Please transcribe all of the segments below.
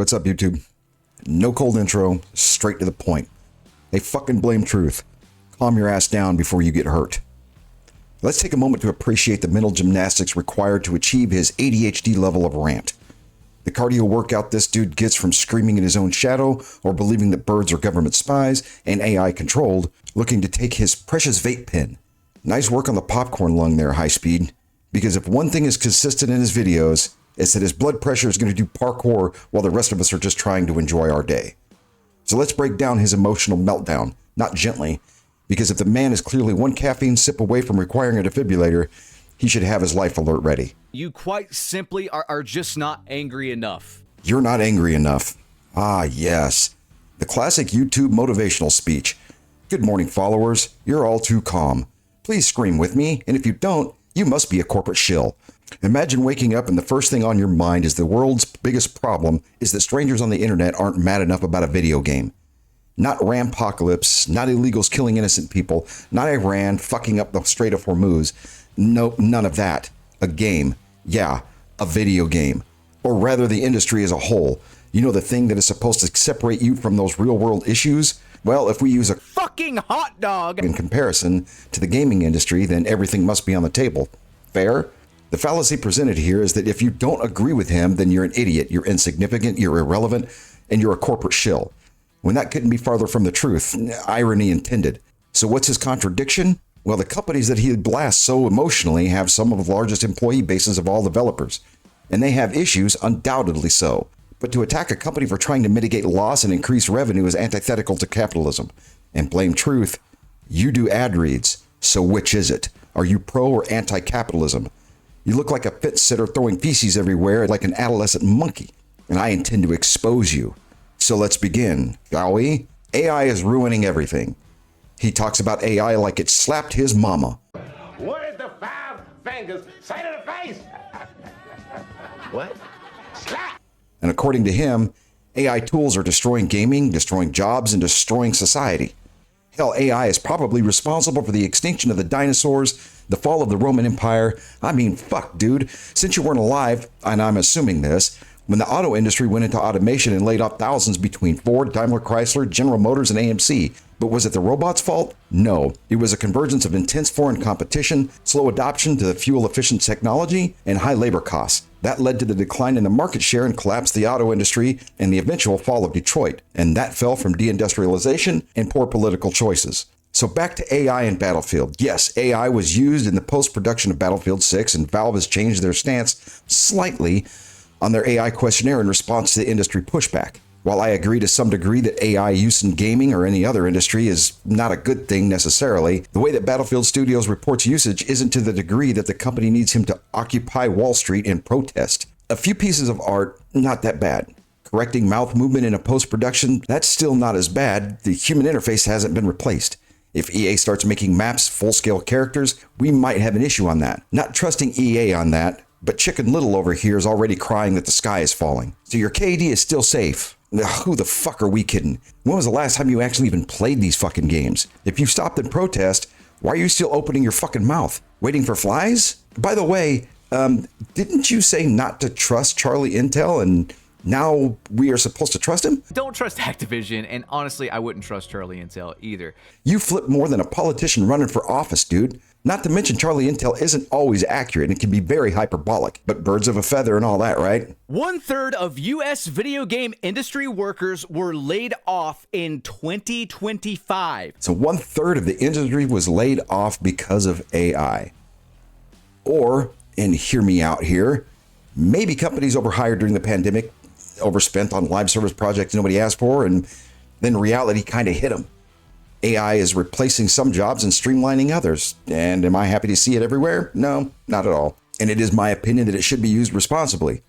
What's up, YouTube? No cold intro, straight to the point. Hey, fucking BlameTruth. Calm your ass down before you get hurt. Let's take a moment to appreciate the mental gymnastics required to achieve his ADHD level of rant. The cardio workout this dude gets from screaming at his own shadow or believing that birds are government spies and AI controlled, looking to take his precious vape pen. Nice work on the popcorn lung there, high speed. Because if one thing is consistent in his videos, it's that his blood pressure is going to do parkour while the rest of us are just trying to enjoy our day. So let's break down his emotional meltdown, not gently, because if the man is clearly one caffeine sip away from requiring a defibrillator, he should have his life alert ready. You quite simply are just not angry enough. You're not angry enough. Ah, yes. The classic YouTube motivational speech. Good morning, followers. You're all too calm. Please scream with me, and if you don't, you must be a corporate shill. Imagine waking up and the first thing on your mind is the world's biggest problem is that strangers on the internet aren't mad enough about a video game. Not apocalypse, not illegals killing innocent people, not Iran fucking up the Strait of Hormuz. No, none of that. A game. Yeah, a video game. Or rather, the industry as a whole. You know, the thing that is supposed to separate you from those real-world issues? Well, if we use a fucking hot dog in comparison to the gaming industry, then everything must be on the table. Fair? The fallacy presented here is that if you don't agree with him, then you're an idiot, you're insignificant, you're irrelevant, and you're a corporate shill. When that couldn't be farther from the truth, irony intended. So what's his contradiction? Well, the companies that he blasts so emotionally have some of the largest employee bases of all developers. And they have issues, undoubtedly so. But to attack a company for trying to mitigate loss and increase revenue is antithetical to capitalism. And BlameTruth, you do ad reads. So which is it? Are you pro or anti-capitalism? You look like a fence sitter throwing feces everywhere like an adolescent monkey. And I intend to expose you. So let's begin, shall we? AI is ruining everything. He talks about AI like it slapped his mama. What did the five fingers say to the face? What? Slap! And according to him, AI tools are destroying gaming, destroying jobs, and destroying society. Hell, AI is probably responsible for the extinction of the dinosaurs, the fall of the Roman Empire. I mean, fuck, dude. Since you weren't alive, and I'm assuming this, when the auto industry went into automation and laid off thousands between Ford, Daimler Chrysler, General Motors, and AMC. But was it the robots' fault? No. It was a convergence of intense foreign competition, slow adoption to the fuel-efficient technology, and high labor costs. That led to the decline in the market share and collapse of the auto industry and the eventual fall of Detroit. And that fell from deindustrialization and poor political choices. So back to AI and Battlefield. Yes, AI was used in the post-production of Battlefield 6, and Valve has changed their stance slightly on their AI questionnaire in response to the industry pushback. While I agree to some degree that AI use in gaming or any other industry is not a good thing necessarily, the way that Battlefield Studios reports usage isn't to the degree that the company needs him to occupy Wall Street and protest. A few pieces of art, not that bad. Correcting mouth movement in a post-production, that's still not as bad. The human interface hasn't been replaced. If EA starts making maps, full-scale characters, we might have an issue on that. Not trusting EA on that, but Chicken Little over here is already crying that the sky is falling. So your KD is still safe. Who the fuck are we kidding? When was the last time you actually even played these fucking games? If you stopped in protest, why are you still opening your fucking mouth? Waiting for flies? By the way, didn't you say not to trust Charlie Intel and now we are supposed to trust him? Don't trust Activision, and honestly, I wouldn't trust Charlie Intel either. You flip more than a politician running for office, dude. Not to mention Charlie Intel isn't always accurate and can be very hyperbolic, but birds of a feather and all that, right? 1/3 of U.S. video game industry workers were laid off in 2025. So 1/3 of the industry was laid off because of AI. Or, and hear me out here, maybe companies overhired during the pandemic, overspent on live service projects nobody asked for, and then reality kind of hit them. AI is replacing some jobs and streamlining others. And am I happy to see it everywhere? No, not at all. And it is my opinion that it should be used responsibly.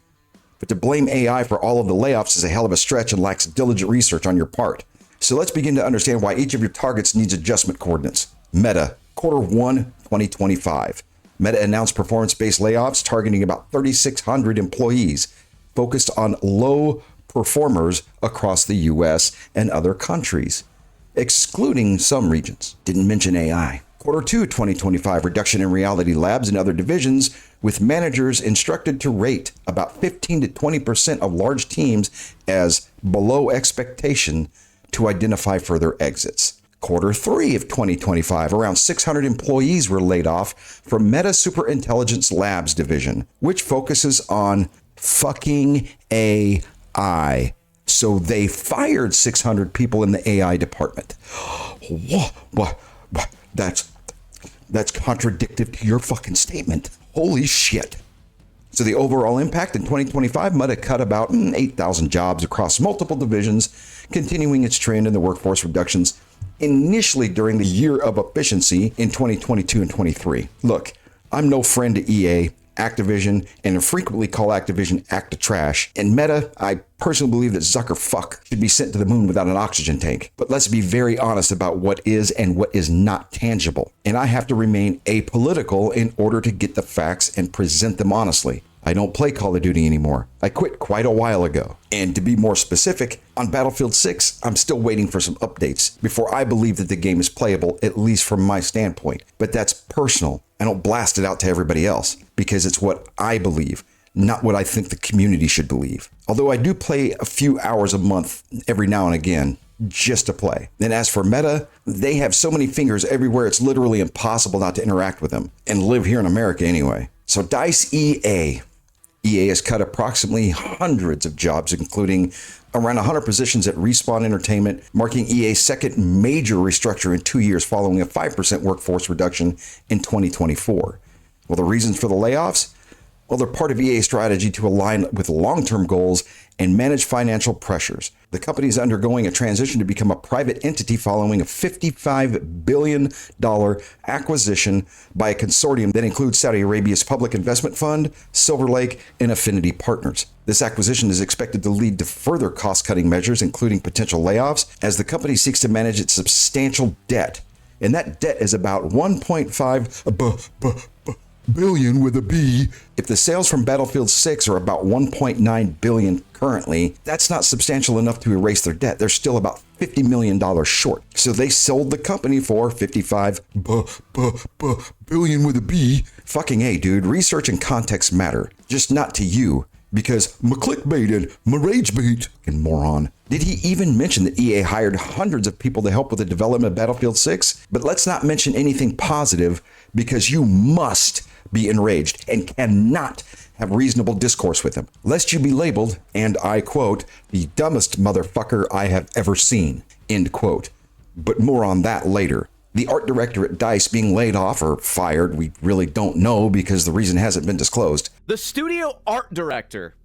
But to blame AI for all of the layoffs is a hell of a stretch and lacks diligent research on your part. So let's begin to understand why each of your targets needs adjustment coordinates. Meta, Q1 2025. Meta announced performance-based layoffs targeting about 3,600 employees, focused on low performers across the US and other countries, excluding some regions. Didn't mention AI. Quarter 2 2025, reduction in reality labs and other divisions, with managers instructed to rate about 15 to 20% of large teams as below expectation to identify further exits. Quarter 3 of 2025, around 600 employees were laid off from Meta Superintelligence Labs division, which focuses on fucking AI. So they fired 600 people in the AI department. What? That's contradictive to your fucking statement. Holy shit. So the overall impact in 2025, Meta cut about 8,000 jobs across multiple divisions, continuing its trend in the workforce reductions initially during the year of efficiency in 2022 and 23. Look, I'm no friend to EA, Activision, and frequently call Activision act of trash. And Meta, I personally believe that Zuckerfuck should be sent to the moon without an oxygen tank. But let's be very honest about what is and what is not tangible. And I have to remain apolitical in order to get the facts and present them honestly. I don't play Call of Duty anymore. I quit quite a while ago. And to be more specific, on Battlefield 6, I'm still waiting for some updates before I believe that the game is playable, at least from my standpoint. But that's personal. I don't blast it out to everybody else because it's what I believe, not what I think the community should believe. Although I do play a few hours a month every now and again just to play. And as for Meta, they have so many fingers everywhere it's literally impossible not to interact with them and live here in America anyway. So DICE EA. EA has cut approximately hundreds of jobs, including around 100 positions at Respawn Entertainment, marking EA's second major restructure in 2 years following a 5% workforce reduction in 2024. Well, the reasons for the layoffs? Well, they're part of EA's strategy to align with long-term goals and manage financial pressures. The company is undergoing a transition to become a private entity following a $55 billion acquisition by a consortium that includes Saudi Arabia's Public Investment Fund, Silver Lake, and Affinity Partners. This acquisition is expected to lead to further cost-cutting measures, including potential layoffs, as the company seeks to manage its substantial debt. And that debt is about 1.5 billion with a B. If the sales from Battlefield 6 are about 1.9 billion currently, that's not substantial enough to erase their debt. They're still about $50 million short. So they sold the company for 55 billion with a B. Fucking A, dude. Research and context matter. Just not to you. Because my clickbait and my rage bait, and moron. Did he even mention that EA hired hundreds of people to help with the development of Battlefield 6? But let's not mention anything positive because you must be enraged and cannot have reasonable discourse with him, lest you be labeled, and I quote, the dumbest motherfucker I have ever seen, end quote. But more on that later. The art director at DICE being laid off or fired, we really don't know because the reason hasn't been disclosed. The studio art director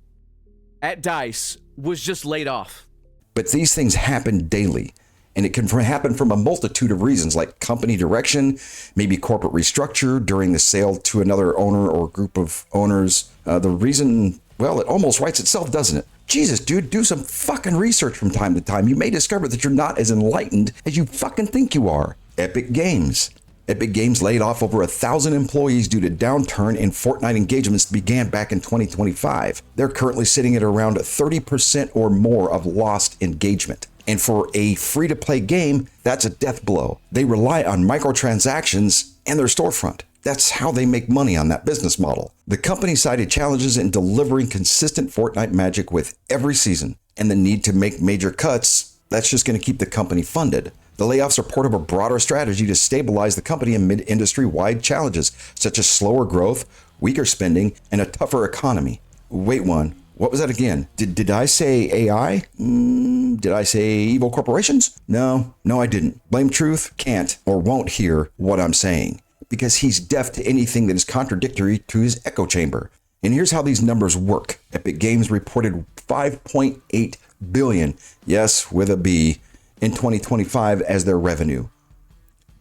at DICE was just laid off. But these things happen daily, and it can happen from a multitude of reasons, like company direction, maybe corporate restructure during the sale to another owner or group of owners. The reason, well, it almost writes itself, doesn't it? Jesus, dude, do some fucking research from time to time. You may discover that you're not as enlightened as you fucking think you are. Epic Games. Epic Games laid off over 1,000 employees due to downturn in Fortnite engagements that began back in 2025. They're currently sitting at around 30% or more of lost engagement. And for a free-to-play game, that's a death blow. They rely on microtransactions and their storefront. That's how they make money on that business model. The company cited challenges in delivering consistent Fortnite magic with every season, and the need to make major cuts. That's just going to keep the company funded. The layoffs are part of a broader strategy to stabilize the company amid industry-wide challenges, such as slower growth, weaker spending, and a tougher economy. Wait one, what was that again? Did I say AI? Did I say evil corporations? No, I didn't. BlameTruth can't or won't hear what I'm saying because he's deaf to anything that is contradictory to his echo chamber. And here's how these numbers work. Epic Games reported 5.8 billion, yes, with a B, in 2025 as their revenue.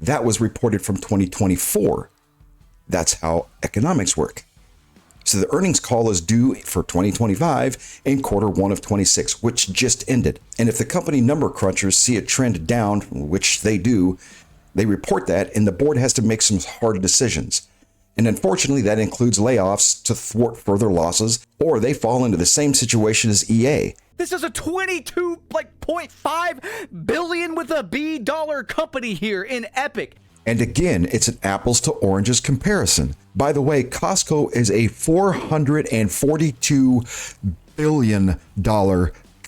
That was reported from 2024. That's how economics work. So the earnings call is due for 2025 in quarter one of 26, which just ended. And if the company number crunchers see a trend down, which they do, they report that and the board has to make some hard decisions. And unfortunately, that includes layoffs to thwart further losses, or they fall into the same situation as EA. This is a 22.5 billion with a B dollar company here in Epic. And again, it's an apples to oranges comparison. By the way, Costco is a $442 billion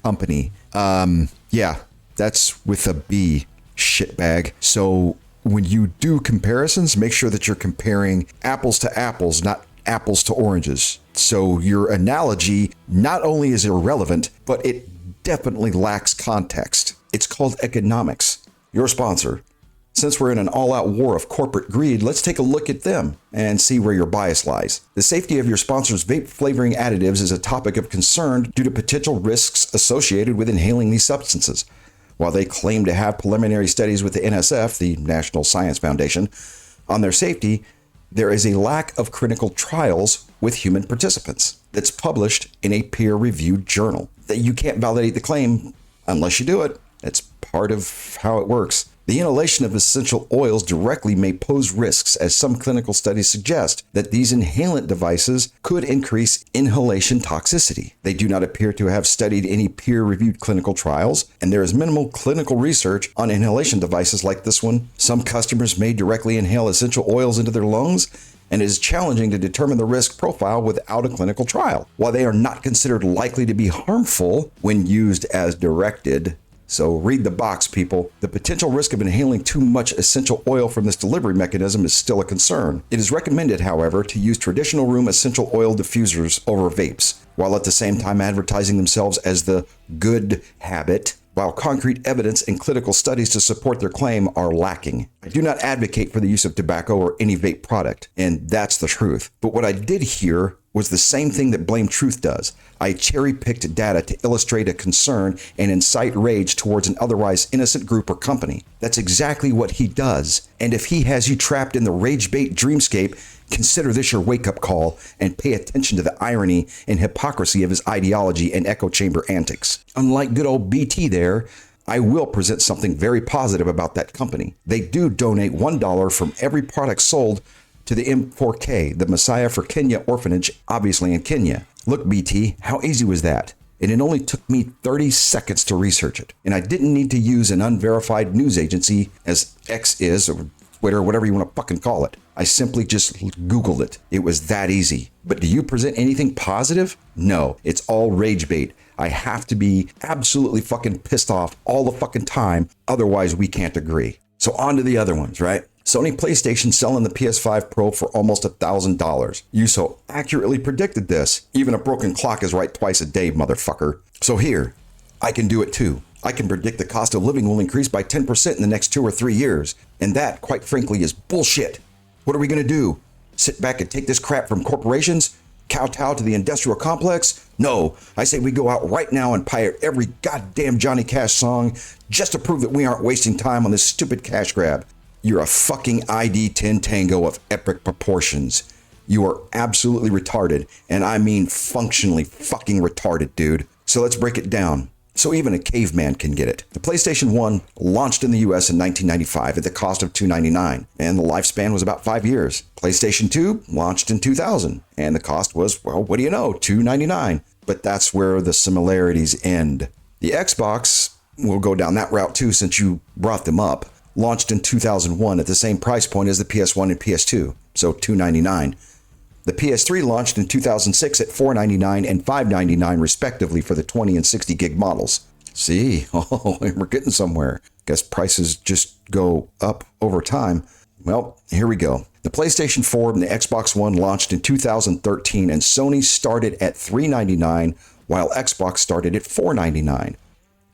company. Yeah, that's with a B, shitbag. So when you do comparisons, make sure that you're comparing apples to apples, not apples to oranges. So your analogy not only is irrelevant, but it definitely lacks context. It's called economics. Your sponsor. Since we're in an all-out war of corporate greed, let's take a look at them and see where your bias lies. The safety of your sponsor's vape flavoring additives is a topic of concern due to potential risks associated with inhaling these substances. While they claim to have preliminary studies with the NSF, the National Science Foundation, on their safety, there is a lack of clinical trials with human participants that's published in a peer-reviewed journal. That you can't validate the claim unless you do it. That's part of how it works. The inhalation of essential oils directly may pose risks, as some clinical studies suggest that these inhalant devices could increase inhalation toxicity. They do not appear to have studied any peer-reviewed clinical trials, and there is minimal clinical research on inhalation devices like this one. Some customers may directly inhale essential oils into their lungs, and it is challenging to determine the risk profile without a clinical trial. While they are not considered likely to be harmful when used as directed, so read the box, people. The potential risk of inhaling too much essential oil from this delivery mechanism is still a concern. It is recommended, however, to use traditional room essential oil diffusers over vapes, while at the same time advertising themselves as the good habit, while concrete evidence and clinical studies to support their claim are lacking. I do not advocate for the use of tobacco or any vape product, and that's the truth. But what I did hear was the same thing that BlameTruth does. I cherry-picked data to illustrate a concern and incite rage towards an otherwise innocent group or company. That's exactly what he does. And if he has you trapped in the rage bait dreamscape, consider this your wake-up call and pay attention to the irony and hypocrisy of his ideology and echo chamber antics. Unlike good old BT there, I will present something very positive about that company. They do donate $1 from every product sold to the M4K, the Messiah for Kenya orphanage, obviously in Kenya. Look, BT, how easy was that? And it only took me 30 seconds to research it. And I didn't need to use an unverified news agency, as X is, or Twitter, whatever you want to fucking call it. I simply just Googled it. It was that easy. But do you present anything positive? No, it's all rage bait. I have to be absolutely fucking pissed off all the fucking time. Otherwise, we can't agree. So on to the other ones, right? Sony PlayStation selling the PS5 Pro for almost $1,000. You so accurately predicted this. Even a broken clock is right twice a day, motherfucker. So here, I can do it too. I can predict the cost of living will increase by 10% in the next 2 or 3 years. And that, quite frankly, is bullshit. What are we going to do? Sit back and take this crap from corporations? Kowtow to the industrial complex? No, I say we go out right now and pirate every goddamn Johnny Cash song just to prove that we aren't wasting time on this stupid cash grab. You're a fucking ID-10 Tango of epic proportions. You are absolutely retarded, and I mean functionally fucking retarded, dude. So let's break it down. So even a caveman can get it. The PlayStation 1 launched in the US in 1995 at the cost of $299, and the lifespan was about 5 years. PlayStation 2 launched in 2000, and the cost was, well, what do you know, $299. But that's where the similarities end. The Xbox, we'll go down that route too since you brought them up, launched in 2001 at the same price point as the PS1 and PS2, so $299. The PS3 launched in 2006 at $499 and $599 respectively for the 20 and 60 gig models. See, we're getting somewhere. Guess prices just go up over time. Well, here we go. The PlayStation 4 and the Xbox One launched in 2013, and Sony started at $399 while Xbox started at $499.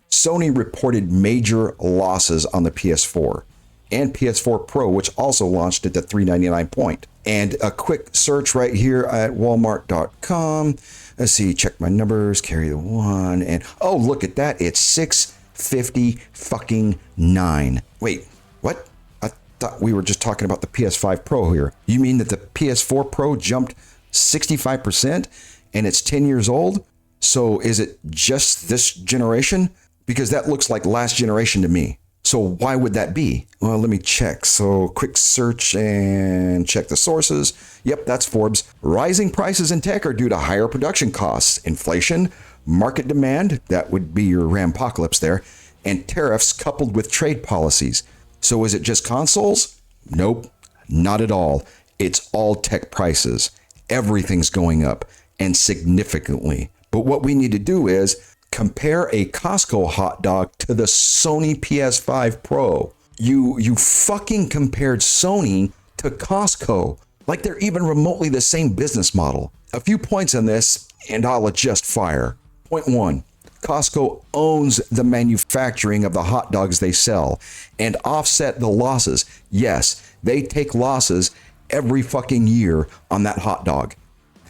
Sony reported major losses on the PS4 and PS4 Pro, which also launched at the $399 point. And a quick search right here at walmart.com. Let's see, check my numbers, carry the one, and oh, look at that. It's $650 fucking 9. Wait, what? I thought we were just talking about the PS5 Pro here. You mean that the PS4 Pro jumped 65% and it's 10 years old? So is it just this generation? Because that looks like last generation to me. So why would that be? Well, let me check. So quick search and check the sources. Yep, that's Forbes. Rising prices in tech are due to higher production costs, inflation, market demand, that would be your Rampocalypse there, and tariffs coupled with trade policies. So is it just consoles? Nope, not at all. It's all tech prices. Everything's going up, and significantly. But what we need to do is compare a Costco hot dog to the Sony PS5 Pro. You fucking compared Sony to Costco, like they're even remotely the same business model. A few points on this, and I'll adjust fire. Point 1. Costco owns the manufacturing of the hot dogs they sell and offset the losses. Yes, they take losses every fucking year on that hot dog.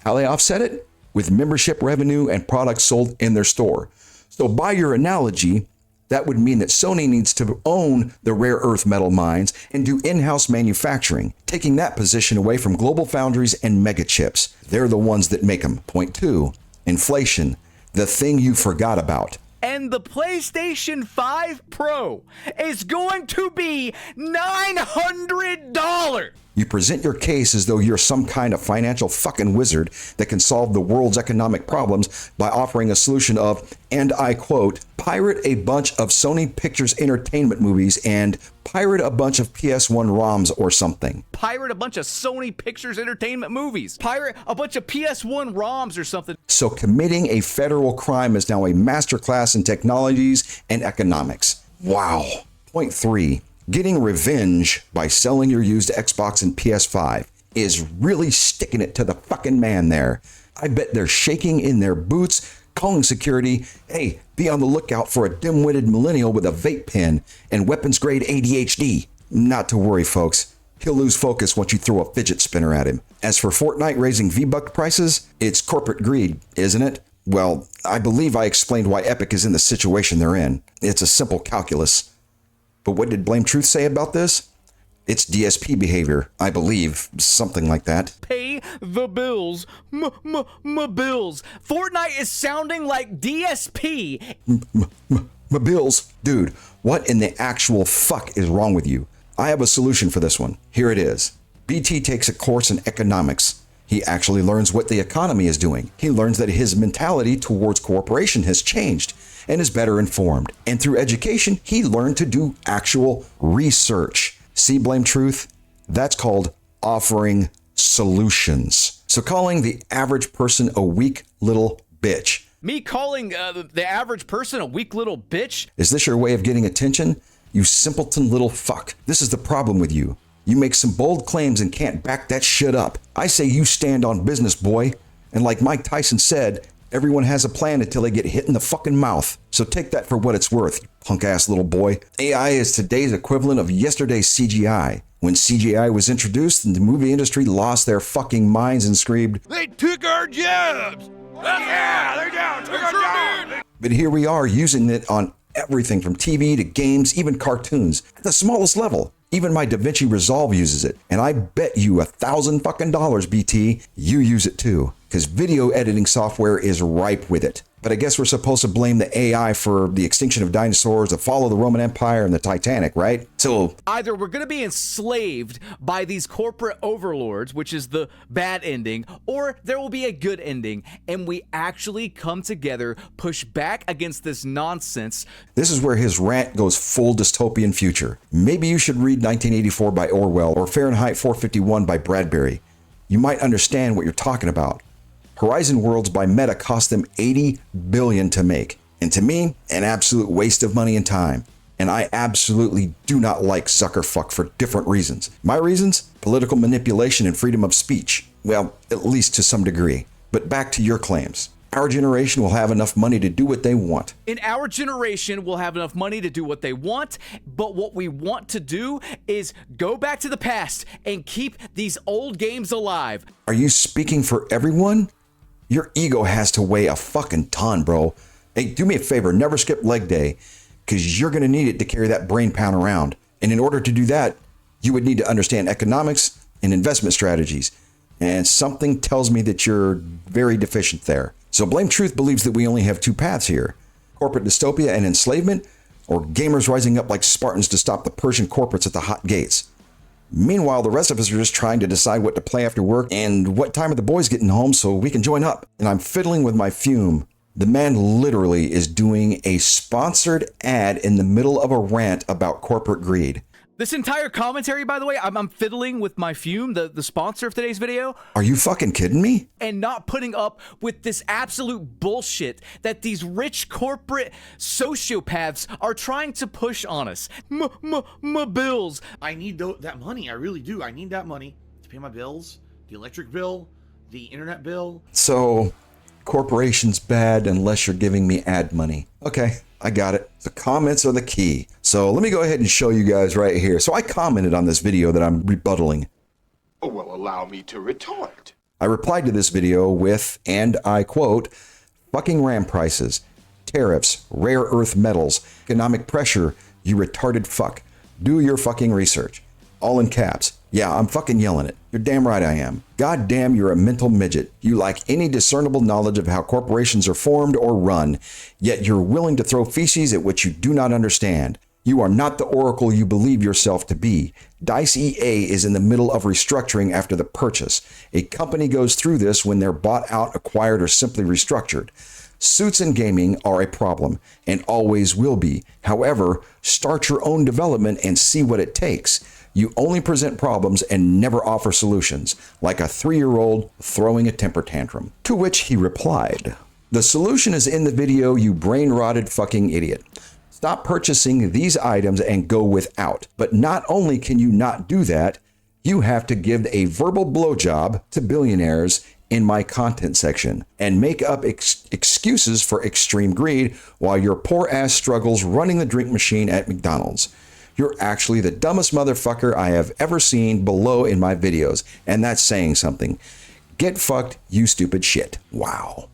How they offset it? With membership revenue and products sold in their store. So by your analogy, that would mean that Sony needs to own the rare earth metal mines and do in-house manufacturing, taking that position away from global foundries and mega chips. They're the ones that make them. Point 2, inflation, the thing you forgot about. And the PlayStation 5 Pro is going to be $900. You present your case as though you're some kind of financial fucking wizard that can solve the world's economic problems by offering a solution of, and I quote, pirate a bunch of Sony Pictures Entertainment movies and pirate a bunch of PS1 ROMs or something. Pirate a bunch of Sony Pictures Entertainment movies. Pirate a bunch of PS1 ROMs or something. So committing a federal crime is now a masterclass in technologies and economics. Wow. Point 3. Getting revenge by selling your used Xbox and PS5 is really sticking it to the fucking man there. I bet they're shaking in their boots, calling security, hey, be on the lookout for a dim-witted millennial with a vape pen and weapons-grade ADHD. Not to worry, folks. He'll lose focus once you throw a fidget spinner at him. As for Fortnite raising V-Buck prices, it's corporate greed, isn't it? Well, I believe I explained why Epic is in the situation they're in. It's a simple calculus. But what did BlameTruth say about this? It's DSP behavior, I believe, something like that. Pay the bills, bills. Fortnite is sounding like DSP. Bills? Dude, what in the actual fuck is wrong with you? I have a solution for this one. Here it is. BT takes a course in economics. He actually learns what the economy is doing. He learns that his mentality towards cooperation has changed and is better informed. And through education, he learned to do actual research. See, BlameTruth? That's called offering solutions. So calling the average person a weak little bitch. Me calling the average person a weak little bitch? Is this your way of getting attention? You simpleton little fuck. This is the problem with you. You make some bold claims and can't back that shit up. I say you stand on business, boy. And like Mike Tyson said, everyone has a plan until they get hit in the fucking mouth. So take that for what it's worth, you punk-ass little boy. AI is today's equivalent of yesterday's CGI. When CGI was introduced, the movie industry lost their fucking minds and screamed, "They took our jobs!" Yeah, they're down, took our jobs! But here we are using it on everything from TV to games, even cartoons, at the smallest level. Even my DaVinci Resolve uses it. And I bet you $1,000 fucking dollars, BT, you use it too. Because video editing software is ripe with it. But I guess we're supposed to blame the AI for the extinction of dinosaurs, the fall of the Roman Empire, and the Titanic, right? So either we're going to be enslaved by these corporate overlords, which is the bad ending, or there will be a good ending, and we actually come together, push back against this nonsense. This is where his rant goes full dystopian future. Maybe you should read 1984 by Orwell or Fahrenheit 451 by Bradbury. You might understand what you're talking about. Horizon Worlds by Meta cost them $80 billion to make. And to me, an absolute waste of money and time. And I absolutely do not like Zuckerfuck for different reasons. My reasons? Political manipulation and freedom of speech. Well, at least to some degree. But back to your claims. Our generation will have enough money to do what they want. In our generation, we'll have enough money to do what they want, but what we want to do is go back to the past and keep these old games alive. Are you speaking for everyone? Your ego has to weigh a fucking ton, bro. Hey, do me a favor, never skip leg day, because you're going to need it to carry that brain pound around. And in order to do that, you would need to understand economics and investment strategies. And something tells me that you're very deficient there. So BlameTruth believes that we only have two paths here. Corporate dystopia and enslavement, or gamers rising up like Spartans to stop the Persian corporates at the hot gates. Meanwhile, the rest of us are just trying to decide what to play after work and what time are the boys getting home so we can join up. And I'm fiddling with my fume. The man literally is doing a sponsored ad in the middle of a rant about corporate greed. This entire commentary, by the way, I'm fiddling with my Fume, the sponsor of today's video, Are you fucking kidding me? and not putting up with this absolute bullshit that these rich corporate sociopaths are trying to push on us. My bills. I need that money. I really do. I need that money to pay my bills, the electric bill, the internet bill. So, corporations bad unless you're giving me ad money. Okay, I got it. The comments are the key. So let me go ahead and show you guys right here. So I commented on this video that I'm rebuttaling. Oh, well, allow me to retort. I replied to this video with, and I quote, fucking RAM prices, tariffs, rare earth metals, economic pressure, you retarded fuck. Do your fucking research. All in caps. Yeah, I'm fucking yelling it. You're damn right I am. God damn, you're a mental midget. You lack any discernible knowledge of how corporations are formed or run, yet you're willing to throw feces at what you do not understand. You are not the oracle you believe yourself to be. Dice EA is in the middle of restructuring after the purchase. A company goes through this when they're bought out, acquired, or simply restructured. Suits in gaming are a problem, and always will be. However, start your own development and see what it takes. You only present problems and never offer solutions, like a 3-year-old throwing a temper tantrum. To which he replied, the solution is in the video, you brain-rotted fucking idiot. Stop purchasing these items and go without. But not only can you not do that, you have to give a verbal blowjob to billionaires in my content section and make up excuses for extreme greed while your poor ass struggles running the drink machine at McDonald's. You're actually the dumbest motherfucker I have ever seen below in my videos, and that's saying something. Get fucked, you stupid shit. Wow.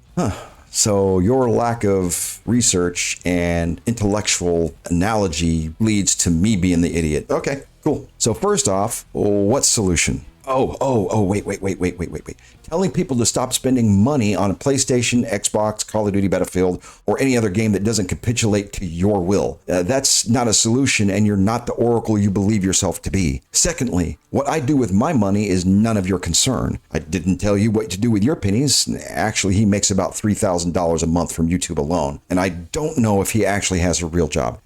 So your lack of research and intellectual analogy leads to me being the idiot. Okay, cool. So first off, what solution? Wait. Telling people to stop spending money on a PlayStation, Xbox, Call of Duty Battlefield, or any other game that doesn't capitulate to your will. That's not a solution, and you're not the oracle you believe yourself to be. Secondly, what I do with my money is none of your concern. I didn't tell you what to do with your pennies. Actually, he makes about $3,000 a month from YouTube alone, and I don't know if he actually has a real job.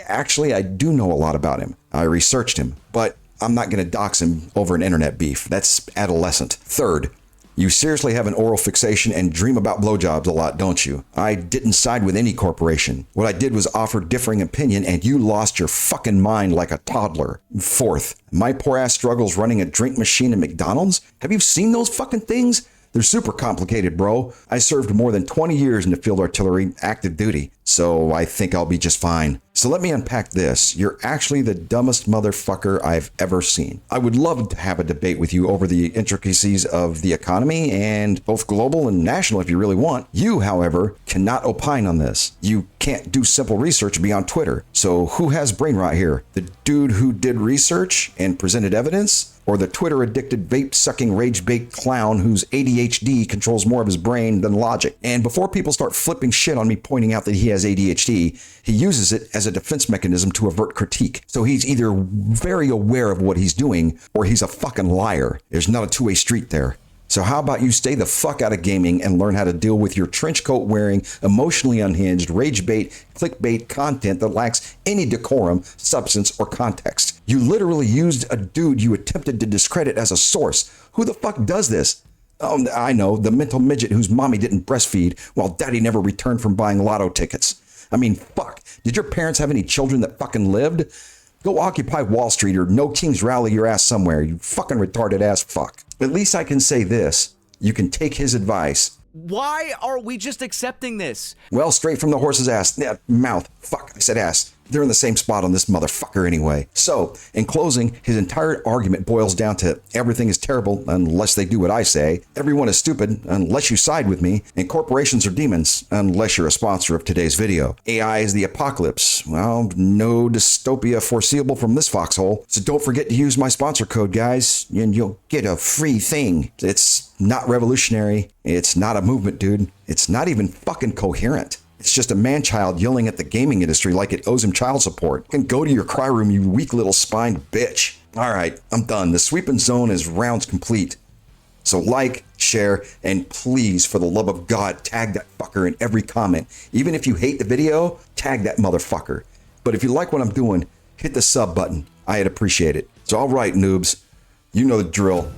Actually, I do know a lot about him. I researched him, but I'm not going to dox him over an internet beef. That's adolescent. Third, you seriously have an oral fixation and dream about blowjobs a lot, don't you? I didn't side with any corporation. What I did was offer differing opinion, and you lost your fucking mind like a toddler. Fourth, my poor ass struggles running a drink machine at McDonald's? Have you seen those fucking things? They're super complicated, bro. I served more than 20 years in the field artillery, active duty, so I think I'll be just fine. So let me unpack this. You're actually the dumbest motherfucker I've ever seen. I would love to have a debate with you over the intricacies of the economy, and both global and national if you really want. You, however, cannot opine on this. You can't do simple research beyond Twitter. So who has brain rot here? The dude who did research and presented evidence? Or the Twitter-addicted, vape-sucking, rage-bait clown whose ADHD controls more of his brain than logic? And before people start flipping shit on me pointing out that he has ADHD, he uses it as a defense mechanism to avert critique. So he's either very aware of what he's doing, or he's a fucking liar. There's not a two-way street there. So how about you stay the fuck out of gaming and learn how to deal with your trench coat wearing, emotionally unhinged, rage bait, clickbait content that lacks any decorum, substance, or context. You literally used a dude you attempted to discredit as a source. Who the fuck does this? Oh, I know, the mental midget whose mommy didn't breastfeed while daddy never returned from buying lotto tickets. I mean, fuck. Did your parents have any children that fucking lived? Go occupy Wall Street or No King's Rally your ass somewhere, you fucking retarded ass fuck. At least I can say this. You can take his advice. Why are we just accepting this? Well, straight from the horse's ass. Mouth. Fuck, I said ass. They're in the same spot on this motherfucker anyway. So, in closing, his entire argument boils down to everything is terrible unless they do what I say. Everyone is stupid unless you side with me. And corporations are demons unless you're a sponsor of today's video. AI is the apocalypse. Well, no dystopia foreseeable from this foxhole. So don't forget to use my sponsor code, guys, and you'll get a free thing. It's not revolutionary. It's not a movement, dude. It's not even fucking coherent. It's just a man-child yelling at the gaming industry like it owes him child support. And go to your cry room, you weak little spined bitch. All right, I'm done. The sweeping zone is rounds complete. So like, share, and please, for the love of God, tag that fucker in every comment. Even if you hate the video, tag that motherfucker. But if you like what I'm doing, hit the sub button. I'd appreciate it. So all right, noobs, you know the drill.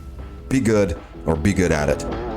Be good or be good at it.